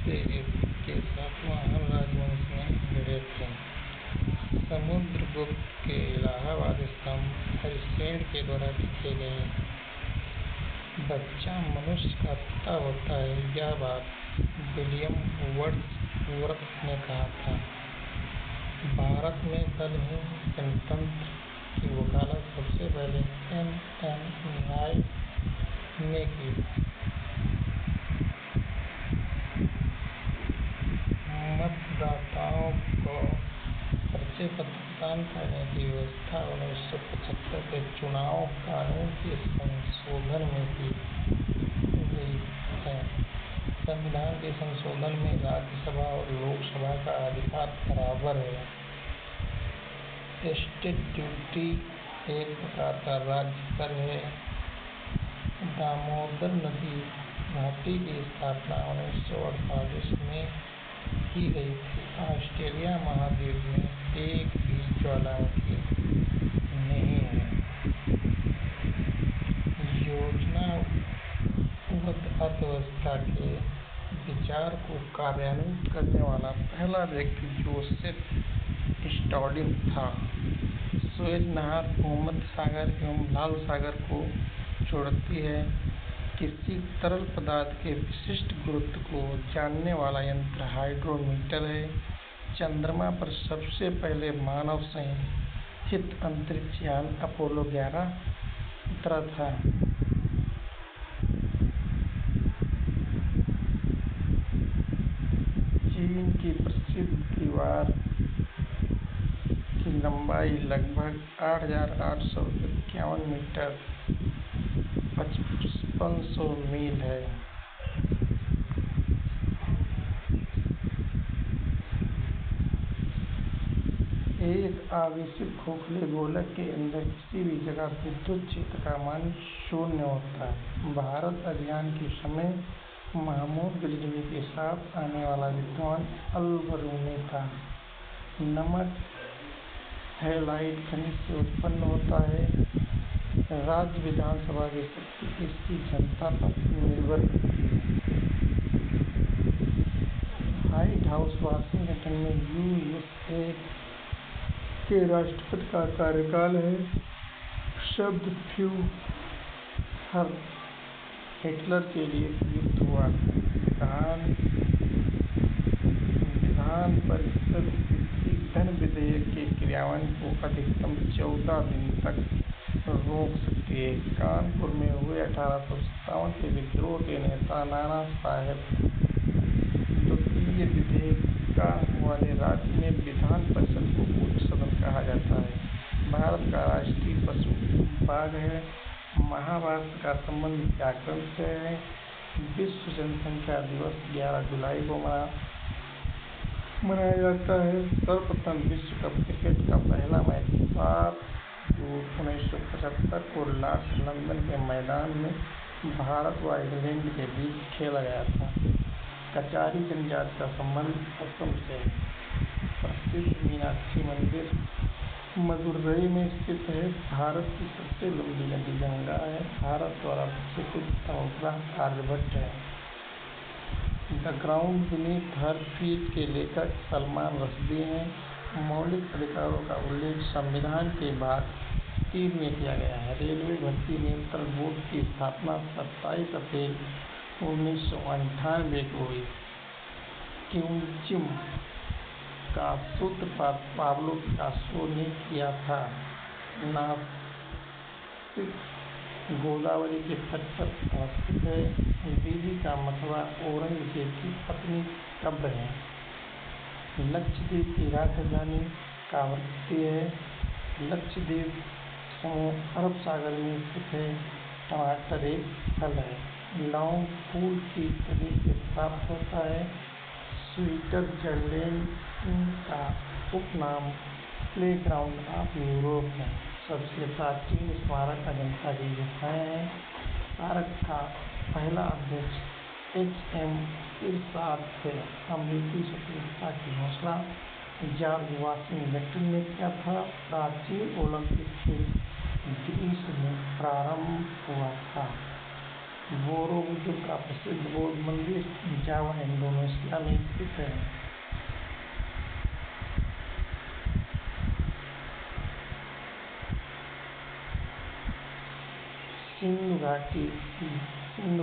के सातवाहन राजवंश में जुड़े थे। समुद्रगुप्त के इलाहाबाद स्तंभ हरिश्चंद्र के द्वारा लिखे गए। बच्चा मनुष्य का पिता होता है, यह बात विलियम वर्ड्सवर्थ ने कहा था। भारत में दलहीन जनतंत्र की वकालत सबसे पहले M.N. नायक ने की। मतदाताओं को परिचय पत्र प्रदान करने की व्यवस्था 1975 के चुनाव कानून के संशोधन में की गई है। संविधान के संशोधन में राज्यसभा और लोकसभा का अधिकार बराबर है। स्टेट ड्यूटी एक प्रकार का राज्य कर है। दामोदर नदी घाटी की स्थापना 1948 में की गई थी। ऑस्ट्रेलिया महाद्वीप में एक भी ज्वालामुखी नहीं है। योजनाबद्ध अर्थव्यवस्था के विचार को कार्यान्वित करने वाला पहला व्यक्ति जोसेफ स्टॉर्डिन था। सुएज नहर भूमध्य सागर एवं लाल सागर को जोड़ती है। किसी तरल पदार्थ के विशिष्ट गुरुत्व को जानने वाला यंत्र हाइड्रोमीटर है। चंद्रमा पर सबसे पहले मानव सहित अंतरिक्ष यान अपोलो 11 उतरा था। चीन की प्रसिद्ध दीवार की लंबाई लगभग 8,851 मीटर 5500 मील है। एक आवेशित खोखले गोलक के अंदर किसी भी जगह विद्युत क्षेत्र का मान 0 होता है। भारत अभियान के समय महमूद गजनवी के साथ आने वाला विद्वान अल-बरूनी था। नमक हैलाइड खनिज से उत्पन्न होता है। राज्य विधानसभा की शक्ति इसकी जनता पर निर्भर करती है। व्हाइट हाउस वाशिंगटन में USA के राष्ट्रपति का कार्यकाल है। शब्द फ्यूहर हिटलर के लिए प्रयुक्त हुआ। विधान परिषद किसी धन विधेयक के क्रियान्वयन को अधिकतम 14 दिन तक रोक सकती है। कानपुर में हुए 1857 के विद्रोह के नेता नाना साहेब द्वितीय विधेयिका वाले राज्य में विधान परिषद को उच्च सदन कहा जाता है। भारत का राष्ट्रीय पशु बाघ है। महाभारत का संबंध व्याकरण से है। विश्व जनसंख्या दिवस 11 जुलाई को मनाया जाता है। सर्वप्रथम विश्व कप क्रिकेट का पहला मैच 7 जून 1975 को लॉर्ड्स लंदन के मैदान में भारत व इंग्लैंड के बीच खेला गया था। कचारी जनजाति का संबंध असम से है। प्रसिद्ध मीनाक्षी मंदिर मदुरई में स्थित है। भारत की सबसे लंबी नदी गंगा है। भारत द्वारा विकसित उपग्रह आर्यभट्ट है। The ground beneath her feet के लेखक सलमान रश्दी हैं। मौलिक अधिकारों का उल्लेख संविधान के भाग 3 में किया गया है। रेलवे भर्ती नियंत्रण बोर्ड की स्थापना 27 अप्रैल 1998 को हुई। क्विंचम का सूत्रपात पाब्लो पिकासो ने किया था। नासिक गोदावरी के तट पर अवस्थित है। दिल्ली का मथुरा औरंगजेब की पत्नी कब्र है। लक्षद्वीप की राजधानी कावरत्ती है। लक्षद्वीप समूह अरब सागर में स्थित है। टमाटर एक फल है। लौंग फूल की कली से प्राप्त होता है। स्विट्जरलैंड का उपनाम प्लेग्राउंड ऑफ यूरोप है। सबसे प्राचीन स्मारक अजंता की गुफाएं हैं। सार्क का पहला अध्यक्ष H.M. इरशाद थे। अमेरिकी स्वतंत्रता की घोषणा जॉर्ज वाशिंगटन ने किया था। प्राचीन ओलंपिक खेल ग्रीस में प्रारंभ हुआ था। बोरोबुदुर हिंदू का प्रसिद्ध बौद्ध मंदिर जावा इंडोनेशिया में स्थित है। सिंधु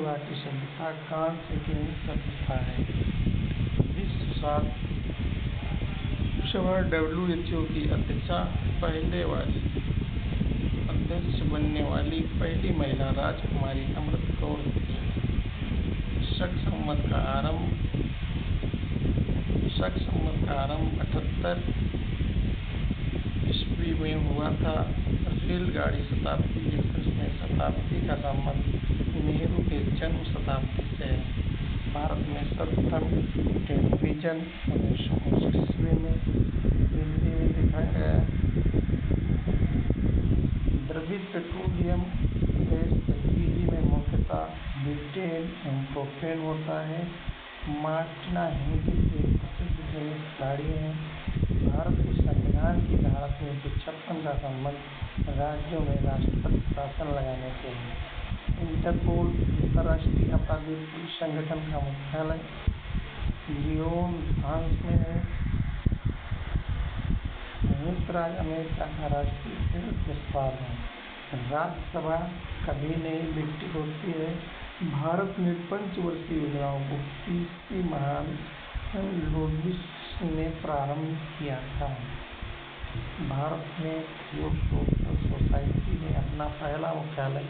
घाटी सभ्यता कांस्य की सभ्यता है। विश्व स्वास्थ्य सेवा WHO की अध्यक्ष बनने वाली पहली महिला राजकुमारी अमृत कौर थी। शक संवत का आरंभ 78 ईस्वी में हुआ था। रेलगाड़ी शताब्दी एक्सप्रेस में शताब्दी का संबंध नेहरू के जन्म शताब्दी से है। भारत में सर्वप्रथम टेलीविजन 1959 ईस्वी में दिल्ली में दिखाया गया। द्रविड़ पेट्रोलियम गैस एलपीजी में मुख्यतः ब्यूटेन एवं प्रोपेन होता है। मार्टिना हिंगिस एक प्रसिद्ध टेनिस खिलाड़ी हैं। भारत के संविधान की धारा 356 का संबंध राज्यों में राष्ट्रपति शासन लगाने से है। इंटरपोल अंतर्राष्ट्रीय आपराधिक पुलिस संगठन का मुख्यालय लियोन, फ्रांस में है। संयुक्त राज्य अमेरिका का राष्ट्रीय खेल पुरस्कार है। राज्यसभा कभी नई व्यक्ति होती है। भारत में पंचवर्षीय योजनाओं को 30वीं महान लुईस ने प्रारंभ किया था। भारत में थियोसॉफिकल सोसाइटी ने अपना पहला मुख्यालय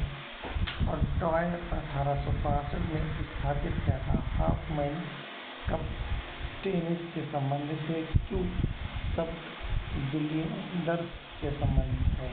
अड्यार 1865 में स्थापित किया था। हाफमैन कप टेनिस से संबंधित है। क्यू शब्द बिलियर्ड्स से संबंधित है।